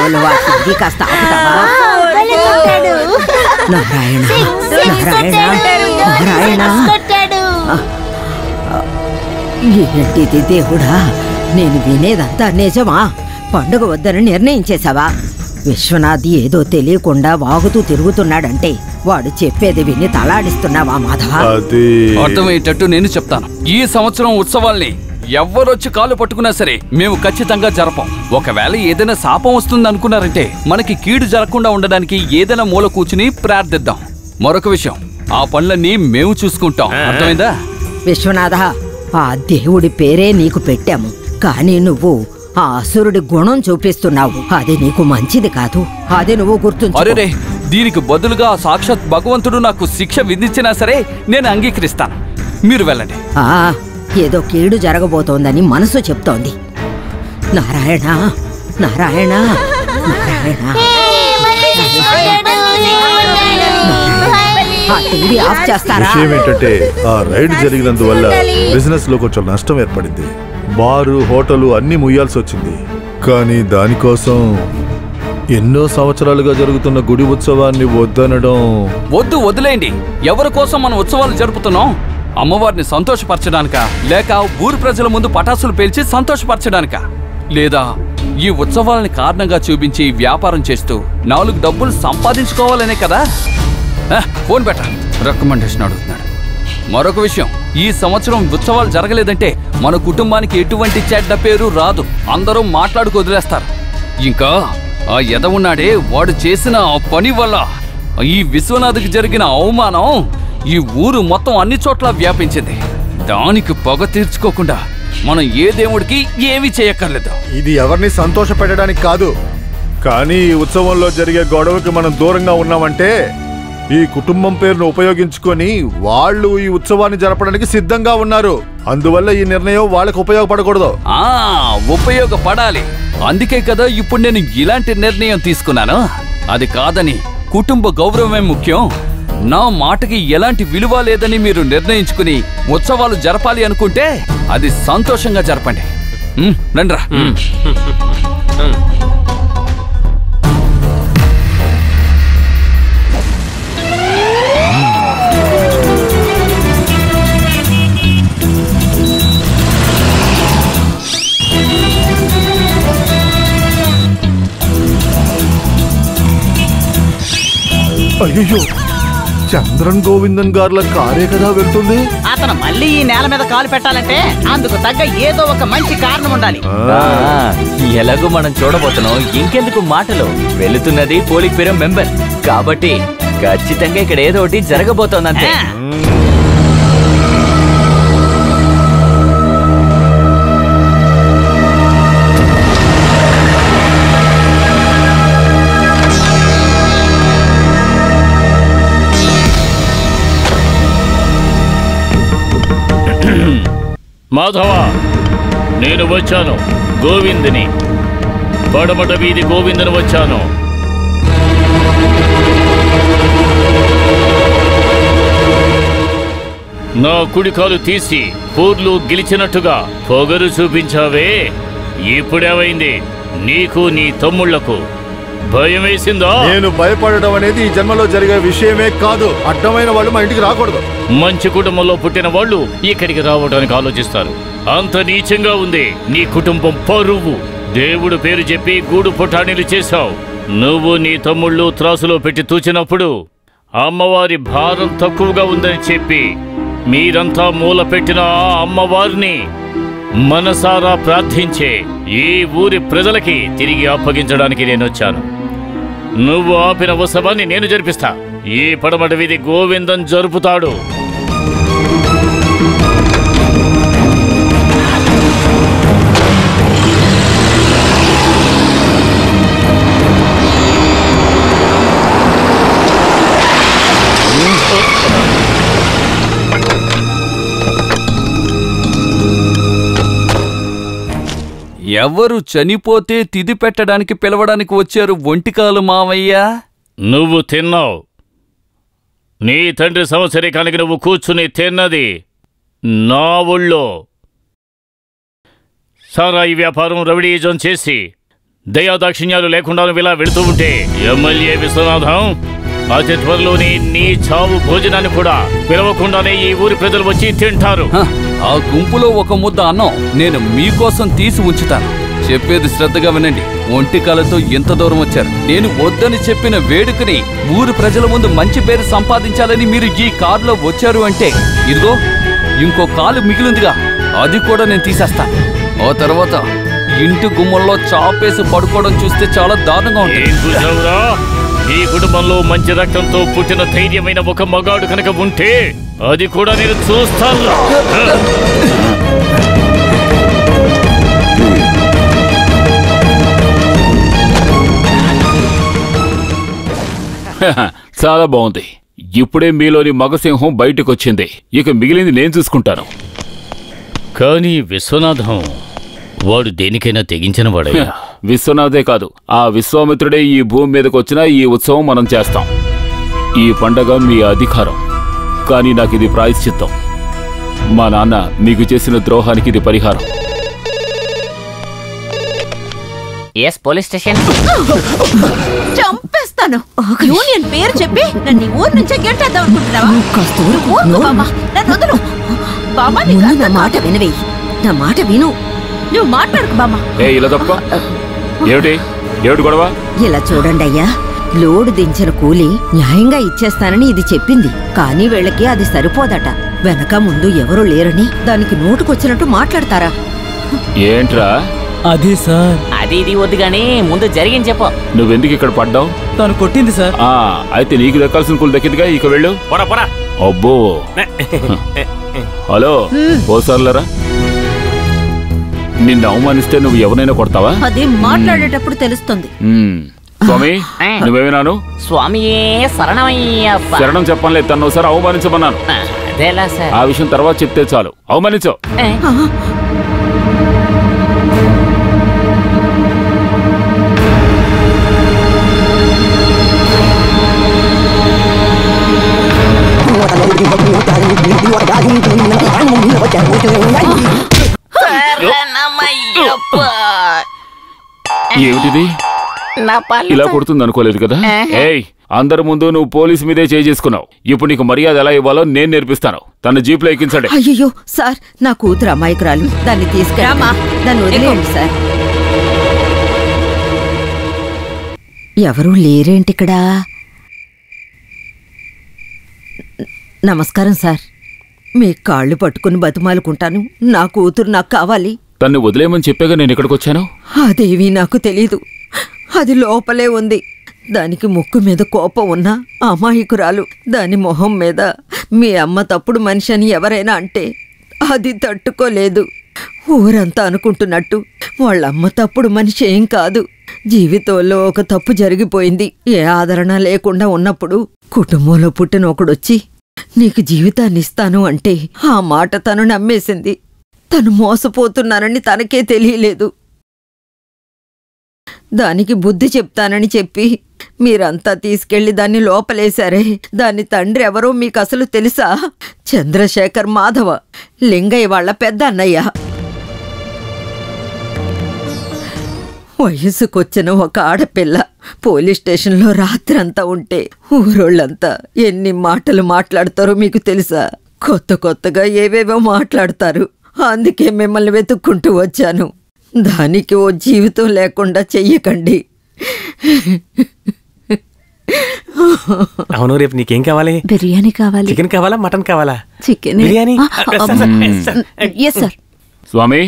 అసలు కాస్త నారాయణ నారాయణ నారాయణ ఏంటిది దేవుడా, నేను వినేదంతా నిజమా? పండుగ వద్దని నిర్ణయించేశావా? విశ్వనాథ్ ఏదో తెలియకుండా వాగుతూ తిరుగుతున్నాడంటే వాడు చెప్పేది విని తలాడిస్తున్నావా మాధవ? అర్థమయ్యేటట్టు నేను చెప్తాను. ఈ సంవత్సరం ఉత్సవాల్ని ఎవ్వరొచ్చి కాలు పట్టుకున్నా సరే మేము ఖచ్చితంగా జరపం. ఒకవేళ ఏదైనా శాపం వస్తుంది అనుకున్నారంటే మనకి కీడు జరగకుండా ఉండడానికి ఏదైనా మూల కూర్చుని ప్రార్థిద్దాం. మరొక విషయం, ఆ పనులన్నీ మేము చూసుకుంటాం. అర్థమైందా? విశ్వనాథ, ఆ దేవుడి పేరే నీకు పెట్టాము, కానీ నువ్వు ఆ అసురుడి గుణం చూపిస్తున్నావు. అది నీకు మంచిది కాదు. అది నువ్వు గుర్తుంచు. అరే, దీనికి బదులుగా సాక్షాత్ భగవంతుడు నాకు శిక్ష విధించినా సరే నేను అంగీకరిస్తాను. మీరు వెళ్ళండి. ఏదో కీడు జరగబోతోందని మనసు చెప్తోంది. నారాయణ నారాయణ నారాయణ, టీవీ ఆఫ్ చేస్తారా? విషయం ఏంటంటే ఆ రైడ్ జరిగినందువల్ల బిజినెస్ లో కొంచెం నష్టం ఏర్పడింది. బారు హోటలు అన్ని ముయ్యాల్సి వచ్చింది. కానీ దానికోసం ఎన్నో సంవత్సరాలుగా జరుగుతున్న గుడి ఉత్సవాన్ని వద్దనడం. వదిలేయండి. ఎవరి కోసం మనం ఉత్సవాలు జరుపుతున్నాం? అమ్మవారిని సంతోషపరచడానికా, లేక ఊరు ప్రజల ముందు పటాసులు పేల్చి సంతోషపరచడానికా, లేదా ఈ ఉత్సవాలని కారణంగా చూపించి వ్యాపారం చేస్తూ 4 డబ్బులు సంపాదించుకోవాలనే కదా? ఫోన్ పెట్ట, రికమెండేషన్ అడుగుతున్నాడు. మరొక విషయం, ఈ సంవత్సరం ఉత్సవాలు జరగలేదంటే మన కుటుంబానికి ఎటువంటి చెడ్డ పేరు రాదు. అందరూ మాట్లాడుకు వదిలేస్తారు. ఇంకా ఆ ఎదవున్నాడే, వాడు చేసిన ఆ పని వల్ల ఈ విశ్వనాథ్కి జరిగిన అవమానం ఈ ఊరు మొత్తం అన్ని చోట్ల వ్యాపించింది. దానికి పగ తీర్చుకోకుండా మనం ఏ దేవుడికి ఏమీ చేయక్కర్లేదు. ఇది ఎవరిని సంతోష పెట్టడానికి కాదు, కానీ ఈ ఉత్సవంలో జరిగే గొడవకి మనం దూరంగా ఉన్నామంటే ఈ కుటుంబం పేరును ఉపయోగించుకొని వాళ్ళు ఈ ఉత్సవాన్ని జరపడానికి సిద్ధంగా ఉన్నారు. అందువల్ల ఈ నిర్ణయం వాళ్ళకి ఉపయోగపడకూడదు. ఉపయోగపడాలి. అందుకే కదా ఇప్పుడు నేను ఇలాంటి నిర్ణయం తీసుకున్నాను. అది కాదని కుటుంబ గౌరవమే ముఖ్యం, నా మాటకి ఎలాంటి విలువ లేదని మీరు నిర్ణయించుకుని ఉత్సవాలు జరపాలి అనుకుంటే అది సంతోషంగా జరపండి. రండ్రా. అయ్యో, చంద్రన్ గోవిందన్ గార్ల కారే కదా వెళ్తుంది. అతను మళ్ళీ ఈ నేల మీద కాలు పెట్టాలంటే అందుకు తగ్గ ఏదో ఒక మంచి కారణం ఉండాలి. ఎలాగో మనం చూడబోతున్నాం, ఇంకెందుకు మాటలు. వెళుతున్నది పోలింగ్ బ్యూరో మెంబర్ కాబట్టి ఖచ్చితంగా ఇక్కడ ఏదో ఒకటి జరగబోతోందంతే. మాధవ, నేను వచ్చాను. గోవిందుని, పడమట వీధి గోవిందుని వచ్చాను. నా కుడికాలు తీసి పూర్లు గెలిచినట్టుగా పొగరు చూపించావే, ఇప్పుడేమైంది? నీకు నీ తమ్ముళ్లకు భయం వేసిందా? నేను భయపడడం అనేది ఈ జన్మలో జరిగే విషయమే కాదు. అడ్డమైన వాళ్ళు మా ఇంటికి రాకూడదు. మంచి కుటుంబంలో పుట్టిన వాళ్ళు ఇక్కడికి రావడానికి ఆలోచిస్తారు. అంత నీచంగా ఉంది నీ కుటుంబం పరువు. దేవుడు పేరు చెప్పి గూడు పుటాణీలు చేశావు. నువ్వు నీ తమ్ముళ్ళు త్రాసులో పెట్టి తూచినప్పుడు అమ్మవారి భారం తక్కువగా ఉందని చెప్పి మీరంతా మూల పెట్టిన ఆ అమ్మవారిని మనసారా ప్రార్థించే ఈ ఊరి ప్రజలకి తిరిగి అప్పగించడానికి నేను వచ్చాను. నువ్వు ఆపిన ఉత్సవాన్ని నేను జరిపిస్తా. ఈ పడమట వీధి గోవిందం జరుపుతాడు. ఎవరు చనిపోతే తిది పెట్టడానికి పిలవడానికి వచ్చారు ఒంటికాలు మావయ్య? నువ్వు తిన్నావు. నీ తండ్రి సంవత్సరికానికి నువ్వు కూర్చుని తిన్నది నా ఊళ్ళో సారాయి వ్యాపారం రవిడీజం చేసి దయాదాక్షిణ్యాలు లేకుండా ఇలా వెళుతూ ఉంటే ఎమ్మెల్యే విశ్వనాథం అతి త్వరలోనే నీ చావు భోజనాన్ని కూడా పిలవకుండానే ఈ ఊరి ప్రజలు వచ్చి తింటారు. ఆ గుంపులో ఒక ముద్ద అన్నం నేను మీకోసం తీసి ఉంచుతాను. చెప్పేది శ్రద్ధగా వినండి. ఒంటి కాలతో ఎంత దూరం వచ్చారు. నేను వద్దని చెప్పిన వేడుకని ఊరి ప్రజల ముందు మంచి పేరు సంపాదించాలని మీరు ఈ కారులో వచ్చారు అంటే ఇదిగో ఇంకో కాలు మిగిలిందిగా, అది కూడా నేను తీసేస్తాను. ఆ తర్వాత ఇంటి గుమ్మంలో చాపేసి పడుకోవడం చూస్తే చాలా దారుణంగా ఉంటుంది. ఈ కుటుంబంలో మంచి రక్తంతో పుట్టిన ధైర్యమైన ఒక మగాడు కనుక ఉంటే అది కూడా నేను చూస్తాను. చాలా బాగుంది. ఇప్పుడే మీలోని మగసింహం బయటకొచ్చింది. ఇక మిగిలింది నేను చూసుకుంటాను. కానీ విశ్వనాథం వాడు దేనికైనా తెగించిన వాడయ్యా. విశ్వనాథే కాదు, ఆ విశ్వామిత్రుడే ఈ భూమి మీదకి వచ్చినా ఈ ఉత్సవం మనం చేస్తాం. ఈ పండగ మీ అధికారం, కానీ నాకు ఇది ప్రాయశ్చిత్తం. మా నాన్న మీకు చేసిన ద్రోహానికి ఇది పరిహారం. పోలీస్ స్టేషన్ చంపేస్తాను. యూనియన్ పేరు చెప్పి నన్ను ఊరు నుంచి గెంటేద్దాం అనుకుంటున్నావా? నా మాట వినవే, నా మాట విను. నువ్వు మాట్లాడుకు బామ్మ. ఇలా తప్ప ఏమిటి గొడవ? ఇలా చూడండి అయ్యా, లోడు దించిన కూలి న్యాయంగా ఇచ్చేస్తానని ఇది చెప్పింది. కానీ వీళ్ళకి అది సరిపోదట. వెనక ముందు ఎవరూ లేరని దానికి నోటుకొచ్చినట్టు మాట్లాడతారా? ఏంట్రా అదే సార్. అది ఇది వద్దు గానీ ముందు జరిగింది చెప్పు. నువ్వెందుకు ఇక్కడ పడ్డావు? తను కొట్టింది సార్. అయితే నీకు దక్కాల్సిన కూలి దక్కిందిగా, ఇక వెళ్ళు. అబ్బో హలో ఓసార్లరా, నిన్ను అవమానిస్తే నువ్వు ఎవరైనా కొడతావా? అది మాట్లాడేటప్పుడు తెలుస్తుంది. స్వామి నువ్వేమినాను? స్వామి శరణమయ్యప్ప. శరణం చెప్పనులే, తను ఒకసారి అవమానించమన్నాను. అదేలా సార్? ఆ విషయం తర్వాత చెప్తే చాలు. అవమానించు. ఏమిటిది? ఇలా కొడుతుంది అనుకోలేదు కదా. ఏయ్, అందరి ముందు నువ్వు పోలీసు మీదే చేసుకున్నావు. ఇప్పుడు నీకు మర్యాద ఎలా ఇవ్వాలో నేను నేర్పిస్తాను. తన జీప్లో ఎక్కించండి. అయ్యో సార్, నా కూతురు అమాయకురాలు, దాన్ని తీసుకెళ్ళమ్మా. దాన్ని వదిలేయండి సార్. ఎవరూ లేరేంటిక్కడా? నమస్కారం సార్. మీ కాళ్ళు పట్టుకుని బతిమాలుకుంటాను. నా కూతురు నాకు కావాలి. తన్ని వదిలేయమని చెప్పాగా నేను ఇక్కడికి వచ్చాను. అదేవి నాకు తెలీదు. అది లోపలే ఉంది. దానికి ముక్కు మీద కోపం ఉన్నా అమాయకురాలు. దాని మొహం మీద మీ అమ్మ తప్పుడు మనిషి అని ఎవరైనా అంటే అది తట్టుకోలేదు. ఊరంతా అనుకుంటున్నట్టు వాళ్ళమ్మ తప్పుడు మనిషి ఏం కాదు. జీవితంలో ఒక తప్పు జరిగిపోయింది. ఏ ఆదరణ లేకుండా ఉన్నప్పుడు కుటుంబంలో పుట్టిన ఒకడొచ్చి నీకు జీవితాన్ని ఇస్తాను అంటే ఆ మాట తను నమ్మేసింది. తను మోసపోతున్నానని తనకే తెలియలేదు. దానికి బుద్ధి చెప్తానని చెప్పి మీరంతా తీసుకెళ్లి దాన్ని లోపలేశారే. దాని తండ్రి ఎవరో మీకు అసలు తెలుసా? చంద్రశేఖర్ మాధవ, లింగయ్య వాళ్ళ పెద్ద అన్నయ్య. వయసుకొచ్చిన ఒక ఆడపిల్ల పోలీస్ స్టేషన్లో రాత్రంతా ఉంటే ఊరోళ్ళంతా ఎన్ని మాటలు మాట్లాడతారో మీకు తెలుసా? కొత్తగా ఏవేవో మాట్లాడతారు. అందుకే మిమ్మల్ని వెతుక్కుంటూ వచ్చాను. దానికి ఓ జీవితం లేకుండా చెయ్యకండి. అవును, రేపు నీకేం కావాలి? బిర్యానీ కావాలి. చికెన్ కావాలా, మటన్ కావాలా? చికెన్ బిర్యానీ. స్వామి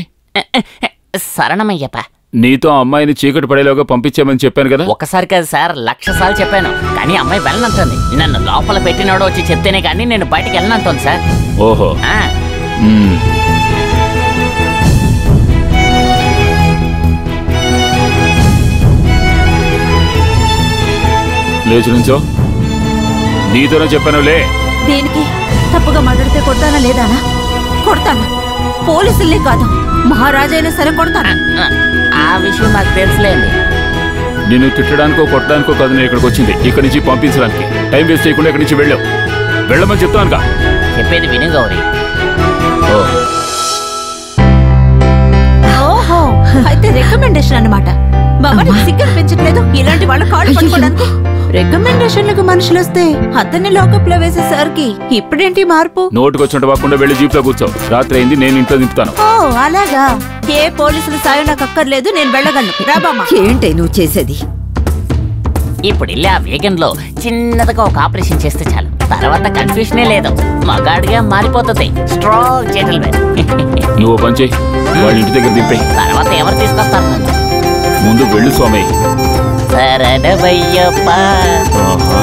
శరణమయ్యప్ప. నీతో అమ్మాయిని చీకటి పడేలోగా పంపించామని చెప్పాను కదా. ఒకసారి కాదు సార్, 1,00,000 సార్లు చెప్పాను. కానీ అమ్మాయి వెళ్ళనంటుంది. నన్ను లోపల పెట్టినోడు వచ్చి చెప్తేనే కానీ నేను బయటికి వెళ్ళనంటుంది సార్. ఓహో, లేచి నుంచో. నీతోనే చెప్పానులే. దేనికి? తప్పుగా మాట్లాడితే కొడతానా లేదానా? కొడతాను. పోలీసులే కాదు, మహారాజైనా సరే కొడతాను. ఆ విషయం నాకు తెలుసులేండి. నిన్ను తిట్టడానికో కొట్టడానికో కాదు నేను ఇక్కడికి వచ్చింది. ఇక్కడి నుంచి పంపించడానికి. టైం వేస్ట్ చేయకుండా ఇక్కడి నుంచి వెళ్ళమని చెప్తానుగా. చెప్పేది విను గౌరీ. ఓహో, అయితే రికమెండేషన్ అన్నమాట. బాబా నీకు సిగ్గు పెంచట్లేదు ఇలాంటి వాళ్ళ కాళ్ళు పట్టుకోవడానికి. రికమెండేషన్లకు మనుషులు వస్తే అతన్ని లాకప్ లో వేసే సార్కి ఇప్పుడేంటి మార్పు? నోటుకొచ్చినట్టు వాకుండా వెళ్ళి జీప్ లో కూర్చో. రాత్రి అయింది, నేను ఇంట్లో దింపుతాను. ఓ అలాగా. ఏ పోలీసులు సాయం నాకు అక్కర్లేదు, నేను వెళ్ళగలను. రాబామా. ఏంటే నువ్వు చేసేది? ఇప్పుడు వెళ్ళి ఆ వేగన్ లో చిన్నదిగా ఒక ఆపరేషన్ చేస్తే చాలు. తర్వాత కన్ఫ్యూషనే లేదు, మగాడిగా మారిపోతుంది. Strong gentlemen. నువ్వు పని చేయి, వాళ్ళ ఇంటి దగ్గర దింపే. తర్వాత ఎవరు తీసుకొస్తారు నన్ను? ముందు వెళ్ళు స్వామి. శరణమయ్యప్ప. ఆహా.